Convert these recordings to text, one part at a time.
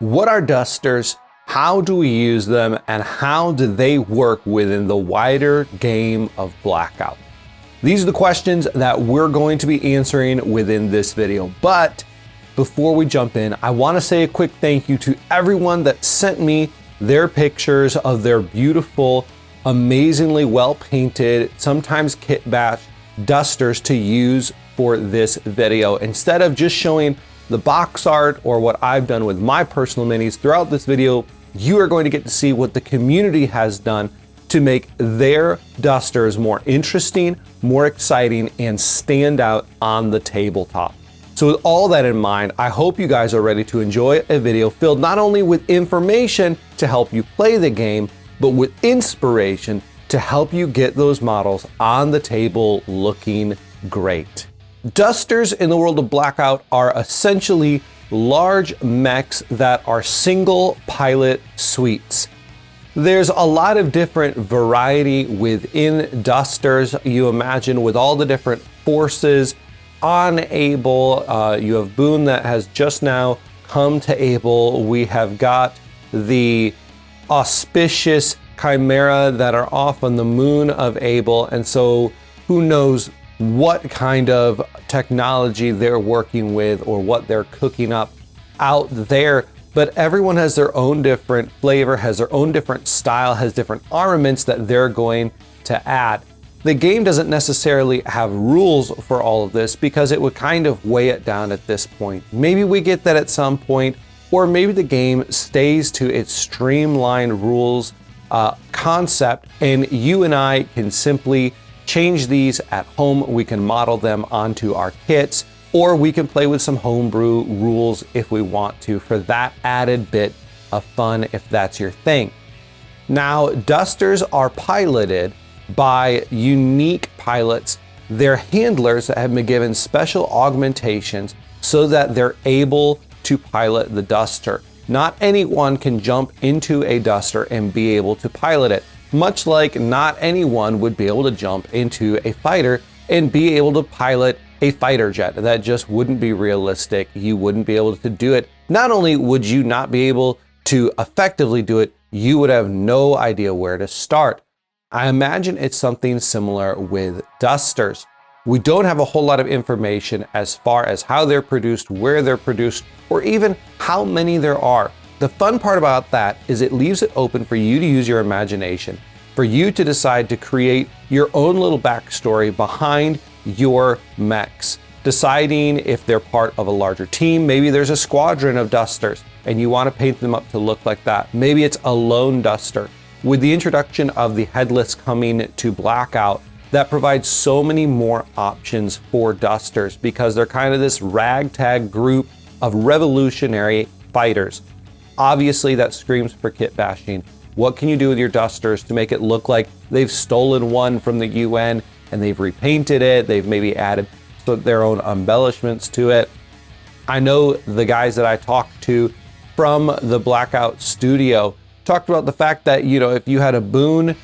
What are dusters? How do we use them? And how do they work within the wider game of BLKOUT? These are the questions that we're going to be answering within this video. But before we jump in, I want to say a quick thank you to everyone that sent me their pictures of their beautiful, amazingly well painted, sometimes kit bash dusters to use for this video. Instead of just showing the box art or what I've done with my personal minis throughout this video, you are going to get to see what the community has done to make their dusters more interesting, more exciting, and stand out on the tabletop. So with all that in mind, I hope you guys are ready to enjoy a video filled not only with information to help you play the game, but with inspiration to help you get those models on the table looking great. Dusters in the world of BLKOUT are essentially large mechs that are single pilot suites. There's a lot of different variety within dusters. You imagine with all the different forces on Able, you have Boone that has just now come to Able. We have got the auspicious Chimera that are off on the moon of Able. And so who knows what kind of technology they're working with or what they're cooking up out there. But everyone has their own different flavor, has their own different style, has different armaments that they're going to add. The game doesn't necessarily have rules for all of this because it would kind of weigh it down at this point. Maybe we get that at some point, or maybe the game stays to its streamlined rules concept, and you and I can simply change these at home. We can model them onto our kits, or we can play with some homebrew rules if we want to for that added bit of fun if that's your thing. Now, dusters are piloted by unique pilots. They're handlers that have been given special augmentations so that they're able to pilot the duster. Not anyone can jump into a duster and be able to pilot it, much like not anyone would be able to jump into a fighter and be able to pilot a fighter jet. That just wouldn't be realistic. You wouldn't be able to do it. Not only would you not be able to effectively do it, you would have no idea where to start. I imagine it's something similar with dusters. We don't have a whole lot of information as far as how they're produced, where they're produced, or even how many there are. The fun part about that is it leaves it open for you to use your imagination, for you to decide to create your own little backstory behind your mechs, deciding if they're part of a larger team. Maybe there's a squadron of dusters and you want to paint them up to look like that. Maybe it's a lone duster. With the introduction of the headless coming to BLKOUT, that provides so many more options for dusters because they're kind of this ragtag group of revolutionary fighters. Obviously, that screams for kit bashing. What can you do with your dusters to make it look like they've stolen one from the UN and they've repainted it? They've maybe added their own embellishments to it. I know the guys that I talked to from the BLKOUT studio talked about the fact that, you know, if you had a Boone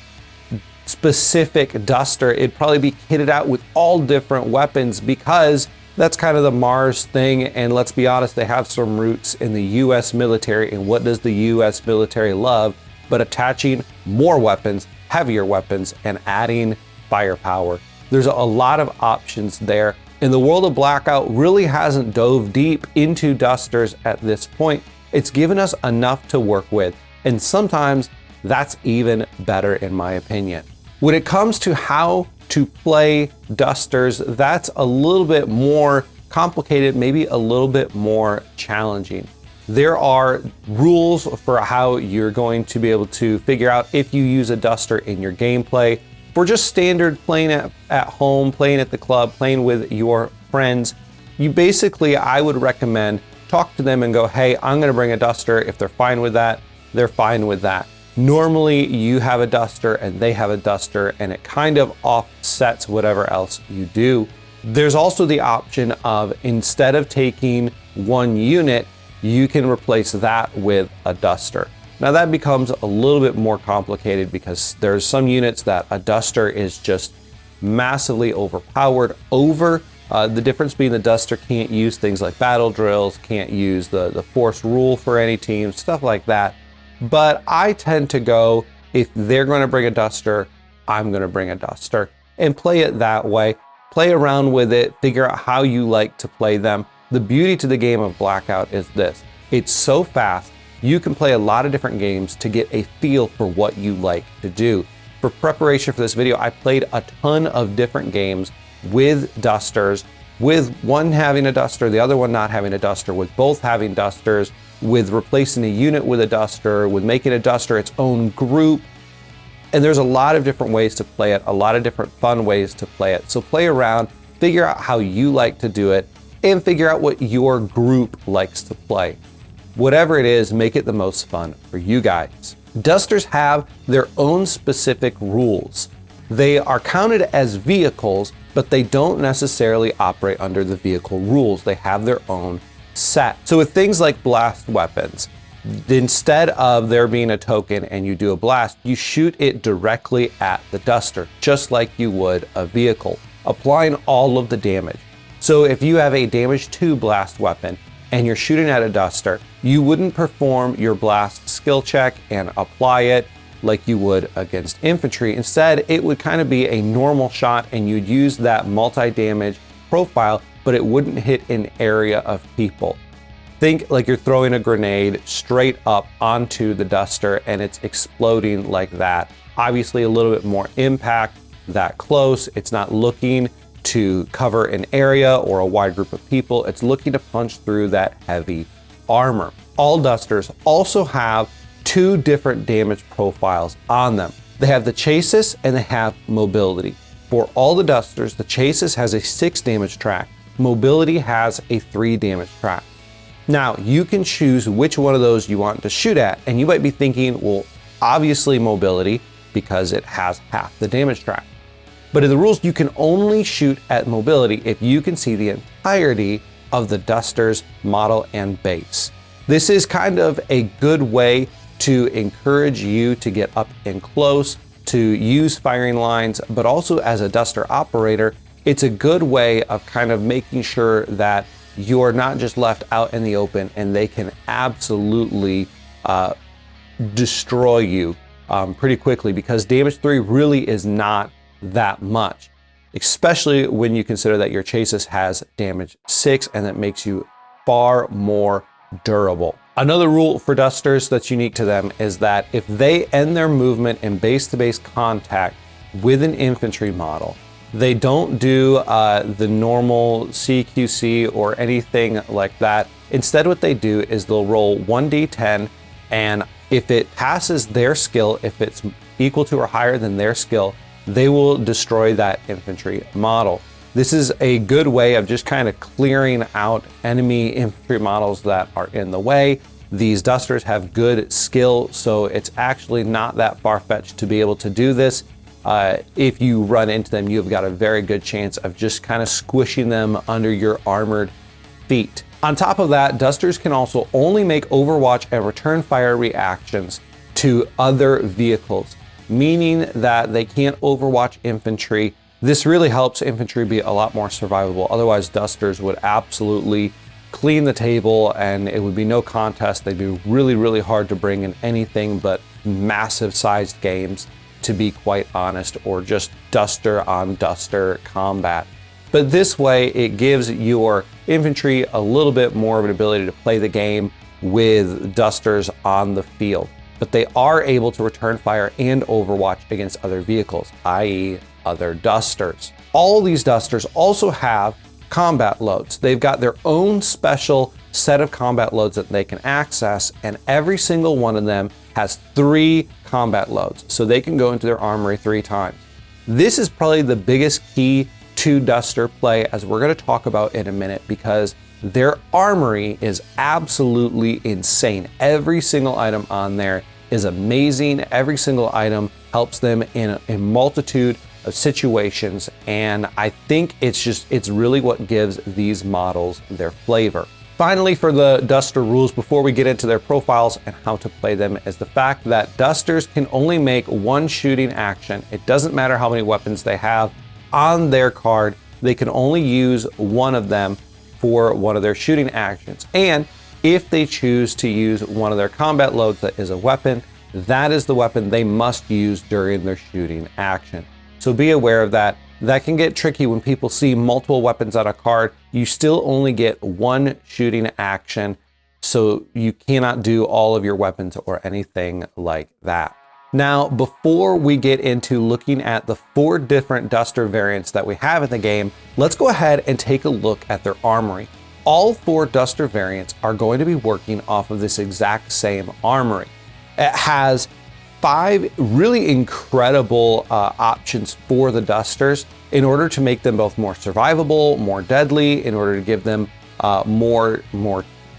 specific duster, it'd probably be kitted out with all different weapons because that's kind of the Mars thing. And let's be honest, they have some roots in the US military. And what does the US military love but attaching more weapons, heavier weapons, and adding firepower? There's a lot of options there. And the world of BLKOUT really hasn't dove deep into dusters at this point. It's given us enough to work with. And sometimes that's even better in my opinion. When it comes to how to play dusters, that's a little bit more complicated, maybe a little bit more challenging. There are rules for how you're going to be able to figure out if you use a duster in your gameplay. For just standard playing at home, playing at the club, playing with your friends, you basically, I would recommend talk to them and go, hey, I'm gonna bring a duster. If they're fine with that, they're fine with that. Normally you have a duster and they have a duster and it kind of offsets whatever else you do. There's also the option of instead of taking one unit, you can replace that with a duster. Now that becomes a little bit more complicated because there's some units that a duster is just massively overpowered over The difference being the Duster can't use things like battle drills, can't use the force rule for any team, stuff like that. But I tend to go, if they're going to bring a Duster, I'm going to bring a Duster and play it that way. Play around with it, figure out how you like to play them. The beauty to the game of Blackout is this: it's so fast, you can play a lot of different games to get a feel for what you like to do. For preparation for this video, I played a ton of different games with Dusters, with one having a Duster, the other one not having a Duster, with both having Dusters, with replacing a unit with a Duster, with making a Duster its own group. And there's a lot of different ways to play it, a lot of different fun ways to play it. So play around, figure out how you like to do it, and figure out what your group likes to play. Whatever it is, make it the most fun for you guys. Dusters have their own specific rules. They are counted as vehicles, but they don't necessarily operate under the vehicle rules. They have their own set. So with things like blast weapons, instead of there being a token and you do a blast, you shoot it directly at the Duster, just like you would a vehicle, applying all of the damage. So if you have a damage 2 blast weapon and you're shooting at a Duster, you wouldn't perform your blast skill check and apply it like you would against infantry. Instead, it would kind of be a normal shot and you'd use that multi-damage profile, but it wouldn't hit an area of people. Think like you're throwing a grenade straight up onto the Duster and it's exploding like that. Obviously a little bit more impact that close. It's not looking to cover an area or a wide group of people. It's looking to punch through that heavy armor. All Dusters also have 2 different damage profiles on them. They have the Chassis and they have Mobility. For all the Dusters, the Chassis has a 6 damage track. Mobility has a 3 damage track. Now, you can choose which one of those you want to shoot at, and you might be thinking, well, obviously Mobility, because it has half the damage track. But in the rules, you can only shoot at Mobility if you can see the entirety of the Duster's model and base. This is kind of a good way to encourage you to get up and close, to use firing lines, but also as a Duster operator, it's a good way of kind of making sure that you're not just left out in the open and they can absolutely destroy you pretty quickly, because damage 3 really is not that much, especially when you consider that your Chassis has damage 6 and that makes you far more durable. Another rule for Dusters that's unique to them is that if they end their movement in base-to-base contact with an infantry model, they don't do the normal CQC or anything like that. Instead, what they do is they'll roll 1d10, and if it passes their skill, if it's equal to or higher than their skill, they will destroy that infantry model. This is a good way of just kind of clearing out enemy infantry models that are in the way. These Dusters have good skill, so it's actually not that far-fetched to be able to do this. If you run into them, you've got a very good chance of just kind of squishing them under your armored feet. On top of that, Dusters can also only make Overwatch and return fire reactions to other vehicles, meaning that they can't Overwatch infantry. This really helps infantry be a lot more survivable. Otherwise, Dusters would absolutely clean the table and it would be no contest. They'd be really, really hard to bring in anything but massive sized games, to be quite honest, or just Duster on Duster combat. But this way, it gives your infantry a little bit more of an ability to play the game with Dusters on the field. But they are able to return fire and Overwatch against other vehicles, i.e. other Dusters. All these Dusters also have combat loads. They've got their own special set of combat loads that they can access, and every single one of them has 3 combat loads, so they can go into their armory 3 times. This is probably the biggest key to Duster play, as we're going to talk about in a minute, because their armory is absolutely insane. Every single item on there is amazing. Every single item helps them in a multitude of situations, and I think it's really what gives these models their flavor. Finally, for the Duster rules, before we get into their profiles and how to play them, is the fact that Dusters can only make 1 shooting action. It doesn't matter how many weapons they have on their card. they can only use one of them for one of their shooting actions. And if they choose to use one of their combat loads that is a weapon, that is the weapon they must use during their shooting action. So be aware of that. That can get tricky when people see multiple weapons on a card. You still only get one shooting action, so you cannot do all of your weapons or anything like that. Now, before we get into looking at the 4 different duster variants that we have in the game, let's go ahead and take a look at their armory. All 4 duster variants are going to be working off of this exact same armory. It has 5 really incredible options for the dusters in order to make them both more survivable, more deadly, in order to give them more,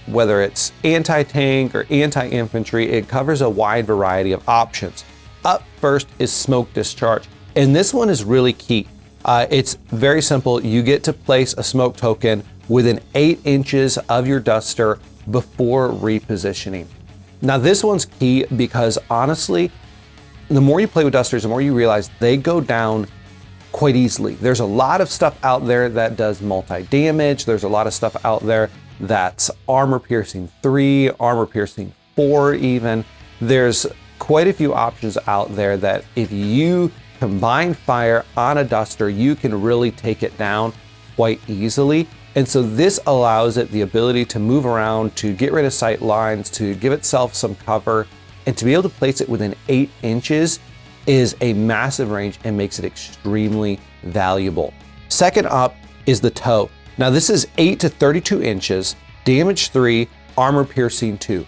whether it's anti-tank or anti-infantry. It covers a wide variety of options. Up first is smoke discharge, and this one is really key. It's very simple. You get to place a smoke token within 8 inches of your duster before repositioning. Now this one's key because honestly, the more you play with dusters, the more you realize they go down quite easily. There's a lot of stuff out there that does multi-damage. There's a lot of stuff out there that's armor piercing 3, armor piercing 4 even. There's quite a few options out there that if you combine fire on a duster, you can really take it down quite easily. And so this allows it the ability to move around, to get rid of sight lines, to give itself some cover, and to be able to place it within 8 inches is a massive range and makes it extremely valuable. Second up is the toe. Now this is 8 to 32 inches, damage 3, armor piercing 2.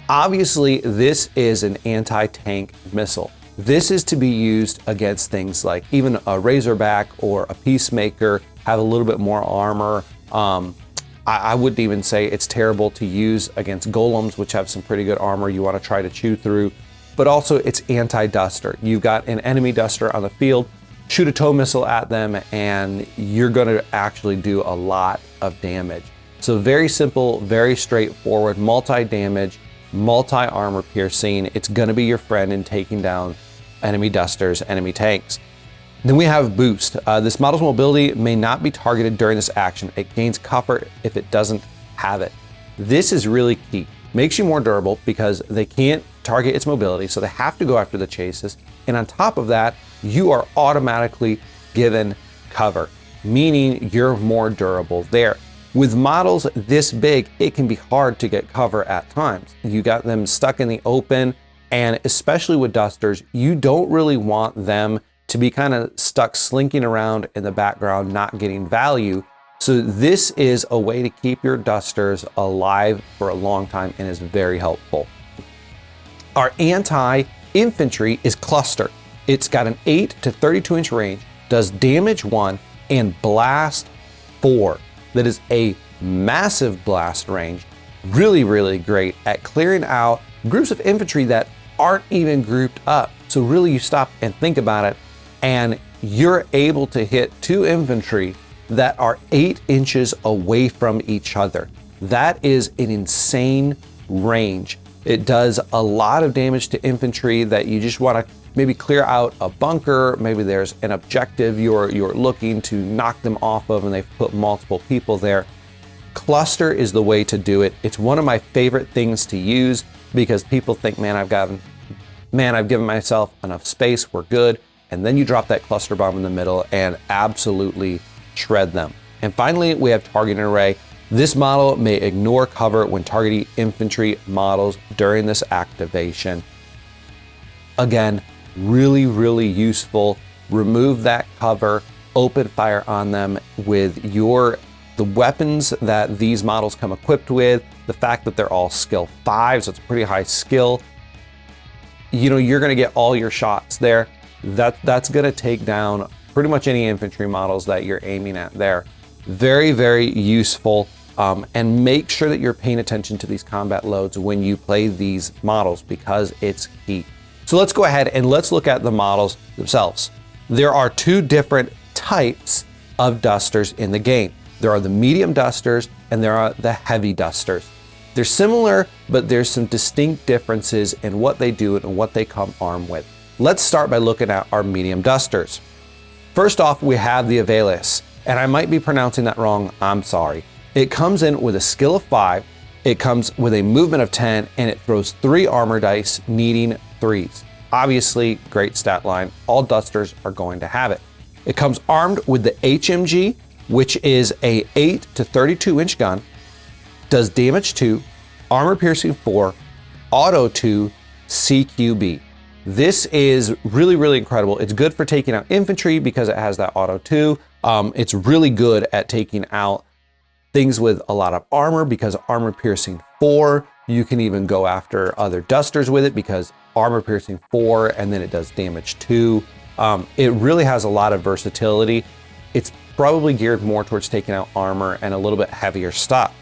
Obviously, this is an anti-tank missile. This is to be used against things like even a Razorback or a Peacemaker, have a little bit more armor. I wouldn't even say it's terrible to use against golems, which have some pretty good armor you want to try to chew through, but also it's anti-duster. You've got an enemy duster on the field, shoot a tow missile at them, and you're going to actually do a lot of damage. So very simple, very straightforward, multi-damage, multi-armor piercing. It's going to be your friend in taking down enemy dusters, enemy tanks. Then we have boost. This model's mobility may not be targeted during this action. It gains cover if it doesn't have it. This is really key. Makes you more durable because they can't target its mobility, so they have to go after the chases. And on top of that, you are automatically given cover, meaning you're more durable there. With models this big, it can be hard to get cover at times. You got them stuck in the open, and especially with dusters, you don't really want them to be kind of stuck slinking around in the background, not getting value. So this is a way to keep your dusters alive for a long time and is very helpful. Our anti-infantry is cluster. It's got an 8 to 32 inch range, does damage 1 and blast 4. That is a massive blast range. Really, really great at clearing out groups of infantry that aren't even grouped up. So really you stop and think about it, and you're able to hit 2 infantry that are 8 inches away from each other. That is an insane range. It does a lot of damage to infantry that you just want to maybe clear out a bunker. Maybe there's an objective you're looking to knock them off of and they've put multiple people there. Cluster is the way to do it. It's one of my favorite things to use because people think, man, I've given myself enough space, we're good. And then you drop that cluster bomb in the middle and absolutely shred them. And finally, we have targeting array. This model may ignore cover when targeting infantry models during this activation. Again, really, really useful. Remove that cover, open fire on them with the weapons that these models come equipped with. The fact that they're all skill 5, so it's a pretty high skill. You're gonna get all your shots there. That's gonna take down pretty much any infantry models that you're aiming at there. Very, very useful. And make sure that you're paying attention to these combat loads when you play these models because it's key. So let's go ahead and let's look at the models themselves. There are 2 different types of dusters in the game. There are the medium dusters and there are the heavy dusters. They're similar, but there's some distinct differences in what they do and what they come armed with. Let's start by looking at our medium dusters. First off, we have the Availus. and I might be pronouncing that wrong, I'm sorry. It comes in with a skill of 5, it comes with a movement of 10, and it throws 3 armor dice, needing 3s. Obviously, great stat line. All dusters are going to have it. It comes armed with the HMG, which is a 8 to 32 inch gun, does damage 2, armor piercing 4, auto 2, CQB. This is really, really incredible. It's good for taking out infantry because it has that auto 2. It's really good at taking out things with a lot of armor because armor piercing 4. You can even go after other dusters with it because armor piercing 4 and then it does damage 2. It really has a lot of versatility. It's probably geared more towards taking out armor and a little bit heavier stuff.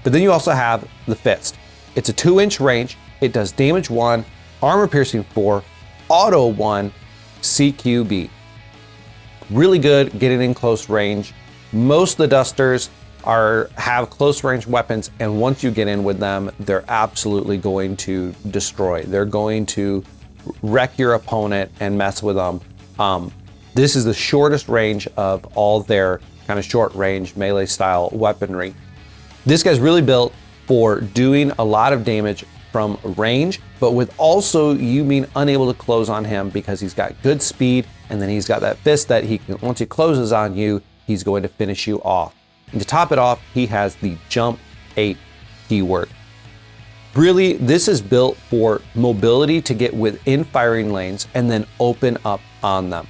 But then you also have the fist. It's a 2-inch range. It does damage 1, armor piercing 4, auto 1, CQB. Really good getting in close range. Most of the dusters have close range weapons, and once you get in with them, they're absolutely going to destroy. They're going to wreck your opponent and mess with them. This is the shortest range of all their kind of short range melee style weaponry. This guy's really built for doing a lot of damage from range, but with also you being unable to close on him because he's got good speed, and then he's got that fist that he can, once he closes on you, he's going to finish you off. And to top it off, he has the jump 8 keyword. Really, this is built for mobility to get within firing lanes and then open up on them.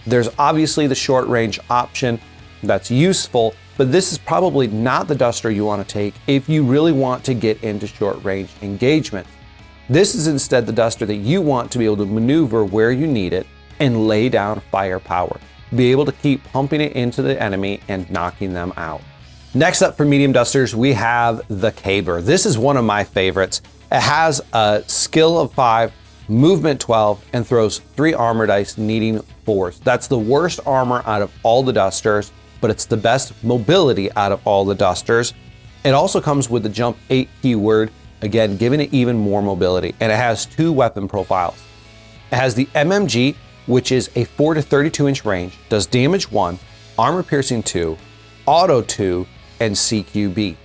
There's obviously the short range option that's useful, but this is probably not the duster you want to take if you really want to get into short range engagement. This is instead the duster that you want to be able to maneuver where you need it and lay down firepower. Be able to keep pumping it into the enemy and knocking them out. Next up for medium dusters, we have the Caber. This is one of my favorites. It has a skill of 5, movement 12, and throws 3 armor dice, needing 4s. That's the worst armor out of all the dusters, but it's the best mobility out of all the dusters. It also comes with the jump 8 keyword, again, giving it even more mobility, and it has 2 weapon profiles. It has the MMG, which is a 4 to 32 inch range, does damage 1, armor piercing 2, auto 2, and CQB.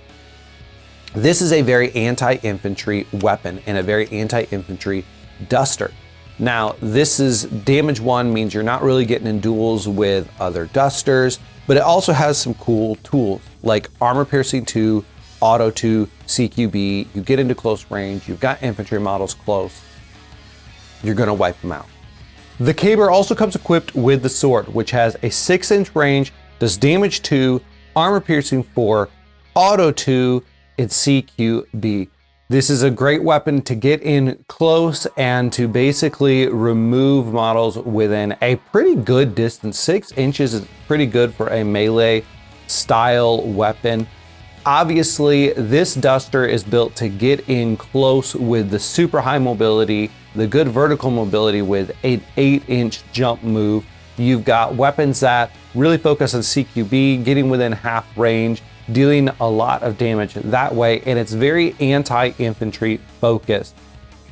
This is a very anti-infantry weapon and a very anti-infantry duster. Now, this is damage 1, means you're not really getting in duels with other dusters, but it also has some cool tools like armor piercing 2, auto 2, CQB. You get into close range, you've got infantry models close, you're gonna wipe them out. The Caber also comes equipped with the sword, which has a 6-inch range, does damage 2, armor piercing 4, auto 2, and CQB. This is a great weapon to get in close and to basically remove models within a pretty good distance. 6 inches is pretty good for a melee style weapon. Obviously, this duster is built to get in close with the super high mobility, the good vertical mobility with an 8-inch jump move. You've got weapons that really focus on CQB, getting within half range, dealing a lot of damage that way, and it's very anti-infantry focused.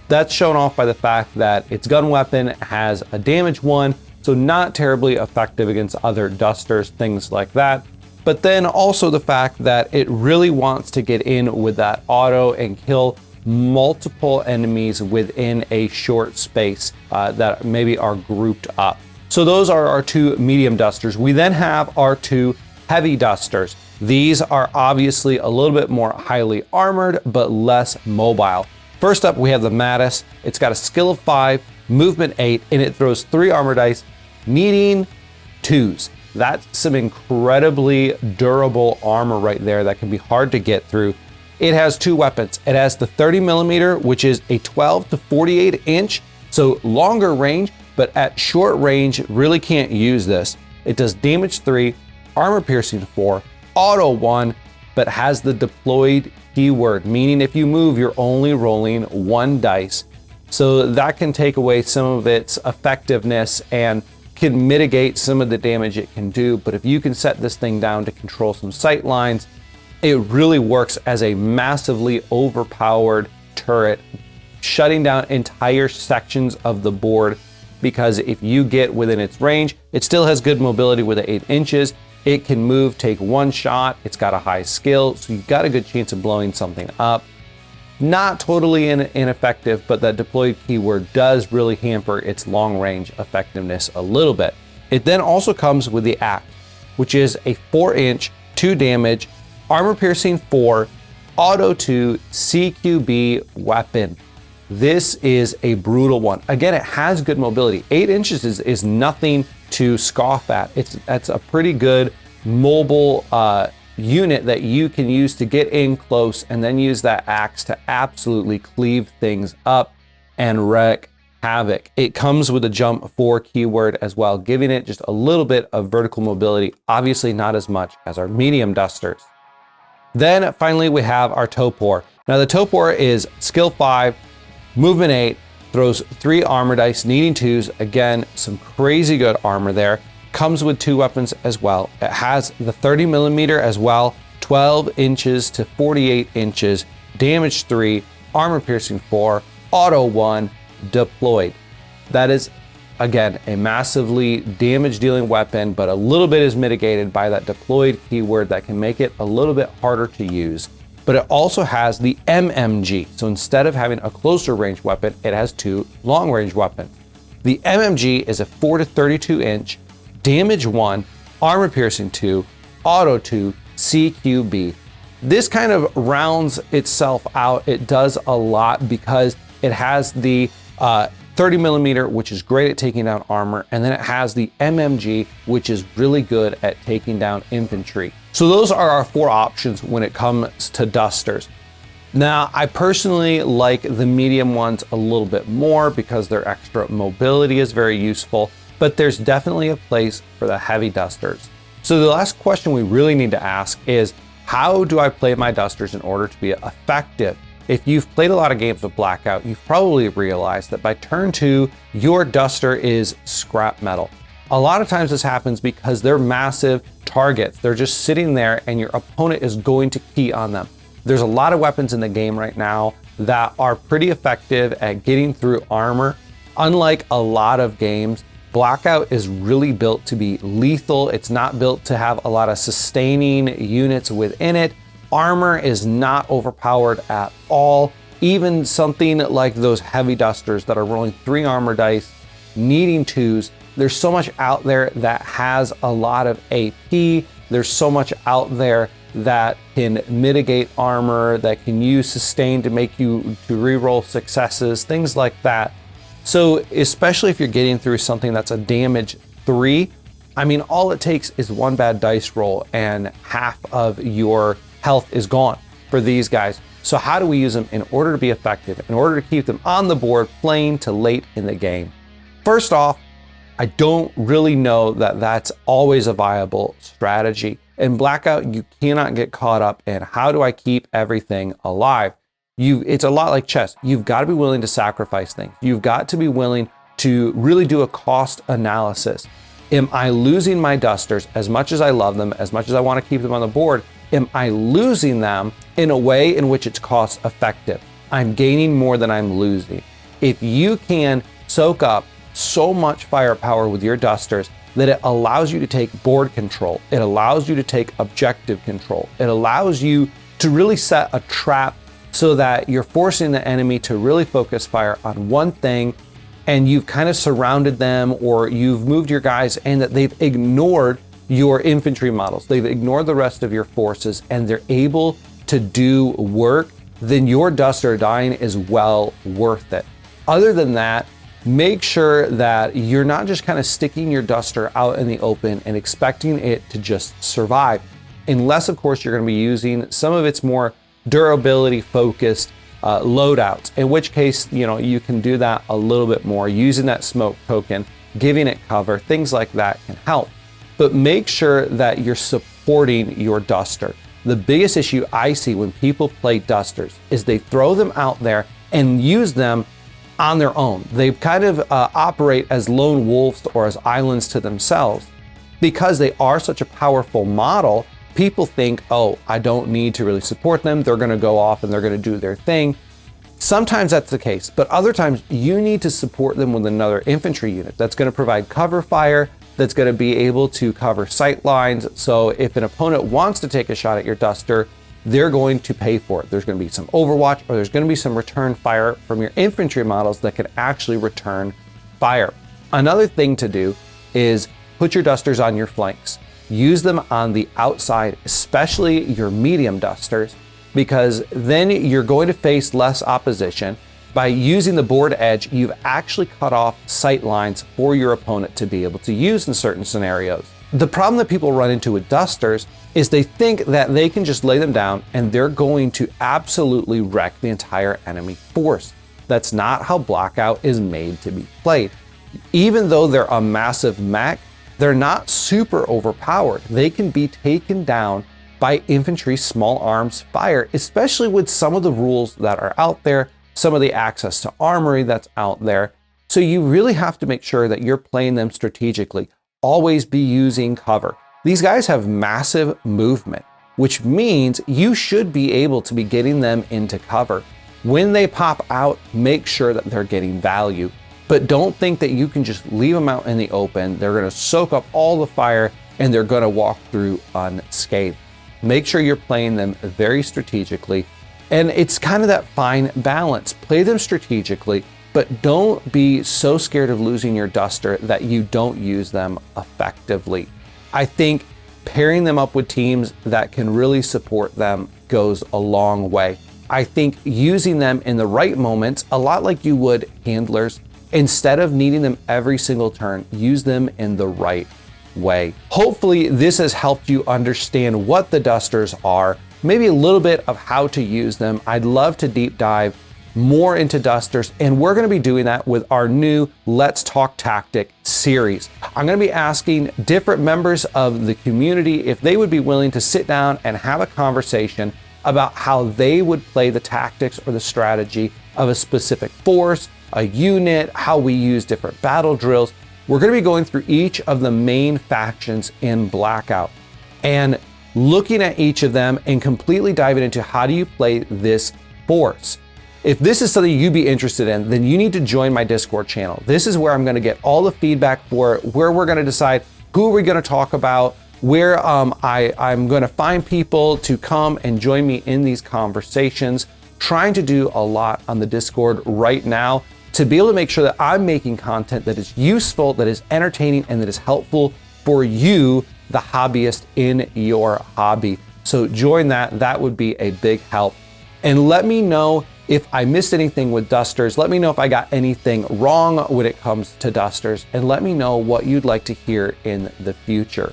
That's shown off by the fact that its gun weapon has a damage 1, so not terribly effective against other dusters, things like that. But then also the fact that it really wants to get in with that auto and kill multiple enemies within a short space that maybe are grouped up. So those are our 2 medium dusters. We then have our 2 heavy dusters. These are obviously a little bit more highly armored, but less mobile. First up, we have the Mattis. It's got a skill of 5, movement 8, and it throws 3 armor dice, needing 2s. That's some incredibly durable armor right there that can be hard to get through. It has 2 weapons. It has the 30mm, which is a 12 to 48 inch, so longer range, but at short range, really can't use this. It does damage 3, armor piercing 4, auto 1, but has the deployed keyword, meaning if you move, you're only rolling 1 dice. So that can take away some of its effectiveness and can mitigate some of the damage it can do. But if you can set this thing down to control some sight lines, it really works as a massively overpowered turret, shutting down entire sections of the board, because if you get within its range, it still has good mobility with the 8 inches. It can move, take one shot. It's got a high skill, so you've got a good chance of blowing something up. Not totally ineffective, but that deployed keyword does really hamper its long range effectiveness a little bit. It then also comes with the axe, which is a 4-inch, 2 damage, armor piercing 4, auto 2, CQB weapon. This is a brutal one. Again, it has good mobility. 8 inches is nothing to scoff at. That's a pretty good mobile unit that you can use to get in close and then use that axe to absolutely cleave things up and wreak havoc. It comes with a jump 4 keyword as well, giving it just a little bit of vertical mobility, obviously not as much as our medium dusters. Then finally we have our Topor. Now the Topor is skill 5, movement 8, throws 3 armor dice, needing 2s. Again, some crazy good armor there. Comes with 2 weapons as well. It has the 30mm as well, 12 inches to 48 inches, damage 3, armor piercing 4, auto 1, deployed. That is, again, a massively damage dealing weapon, but a little bit is mitigated by that deployed keyword that can make it a little bit harder to use. But it also has the MMG. So instead of having a closer range weapon, it has 2 long range weapons. The MMG is a 4 to 32 inch, damage 1, armor piercing 2, auto 2, CQB. This kind of rounds itself out. It does a lot because it has the 30mm, which is great at taking down armor, and then it has the MMG, which is really good at taking down infantry. So those are our 4 options when it comes to dusters. Now, I personally like the medium ones a little bit more because their extra mobility is very useful, but there's definitely a place for the heavy dusters. So the last question we really need to ask is, how do I play my dusters in order to be effective? If you've played a lot of games with BLKOUT, you've probably realized that by turn 2, your duster is scrap metal. A lot of times this happens because they're massive targets. They're just sitting there and your opponent is going to key on them. There's a lot of weapons in the game right now that are pretty effective at getting through armor. Unlike a lot of games, BLKOUT is really built to be lethal. It's not built to have a lot of sustaining units within it. Armor is not overpowered at all. Even something like those heavy dusters that are rolling 3 armor dice, needing 2s, there's so much out there that has a lot of AP. There's so much out there that can mitigate armor, that can use sustain to make you to reroll successes, things like that. So especially if you're getting through something that's a damage 3, I mean, all it takes is 1 bad dice roll and half of your health is gone for these guys. So how do we use them in order to be effective, in order to keep them on the board playing to late in the game? First off, I don't really know that that's always a viable strategy. In BLKOUT, you cannot get caught up in how do I keep everything alive? It's a lot like chess. You've got to be willing to sacrifice things. You've got to be willing to really do a cost analysis. Am I losing my dusters as much as I love them, as much as I want to keep them on the board? Am I losing them in a way in which it's cost effective? I'm gaining more than I'm losing. If you can soak up so much firepower with your dusters that it allows you to take board control, it allows you to take objective control, it allows you to really set a trap so that you're forcing the enemy to really focus fire on one thing, and you've kind of surrounded them, or you've moved your guys and that they've ignored your infantry models, they've ignored the rest of your forces, and they're able to do work, then your duster dying is well worth it. Other than that, make sure that you're not just kind of sticking your duster out in the open and expecting it to just survive. Unless, of course, you're going to be using some of its more durability focused loadouts, in which case, you can do that a little bit more, using that smoke token, giving it cover, things like that can help. But make sure that you're supporting your duster. The biggest issue I see when people play dusters is they throw them out there and use them on their own. They kind of operate as lone wolves or as islands to themselves. Because they are such a powerful model, people think, oh, I don't need to really support them. They're going to go off and they're going to do their thing. Sometimes that's the case, but other times you need to support them with another infantry unit that's going to provide cover fire, that's going to be able to cover sight lines. So if an opponent wants to take a shot at your duster, they're going to pay for it. There's going to be some overwatch, or there's going to be some return fire from your infantry models that can actually return fire. Another thing to do is put your dusters on your flanks. Use them on the outside, especially your medium dusters, because then you're going to face less opposition. By using the board edge, you've actually cut off sight lines for your opponent to be able to use in certain scenarios. The problem that people run into with dusters is they think that they can just lay them down and they're going to absolutely wreck the entire enemy force. That's not how BLKOUT is made to be played. Even though they're a massive mech, they're not super overpowered. They can be taken down by infantry small arms fire, especially with some of the rules that are out there, some of the access to armory that's out there. So you really have to make sure that you're playing them strategically. Always be using cover. These guys have massive movement, which means you should be able to be getting them into cover. When they pop out, make sure that they're getting value, but don't think that you can just leave them out in the open. They're going to soak up all the fire and they're going to walk through unscathed. Make sure you're playing them very strategically. And it's kind of that fine balance. Play them strategically, but don't be so scared of losing your duster that you don't use them effectively. I think pairing them up with teams that can really support them goes a long way. I think using them in the right moments, a lot like you would handlers, instead of needing them every single turn, use them in the right way. Hopefully this has helped you understand what the dusters are, maybe a little bit of how to use them. I'd love to deep dive more into dusters, and we're going to be doing that with our new Let's Talk Tactic series. I'm going to be asking different members of the community if they would be willing to sit down and have a conversation about how they would play the tactics or the strategy of a specific force, a unit, how we use different battle drills. We're going to be going through each of the main factions in BLKOUT and looking at each of them and completely diving into how do you play this force. If this is something you'd be interested in, then you need to join my Discord channel. This is where I'm going to get all the feedback for where we're going to decide who are we going to talk about, where I'm going to find people to come and join me in these conversations. Trying to do a lot on the Discord right now to be able to make sure that I'm making content that is useful, that is entertaining, and that is helpful for you, the hobbyist in your hobby. So join that. That would be a big help. And let me know if I missed anything with dusters. Let me know if I got anything wrong when it comes to dusters, and let me know what you'd like to hear in the future.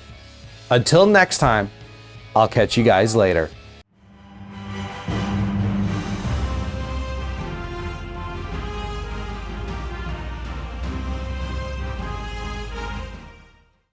Until next time, I'll catch you guys later.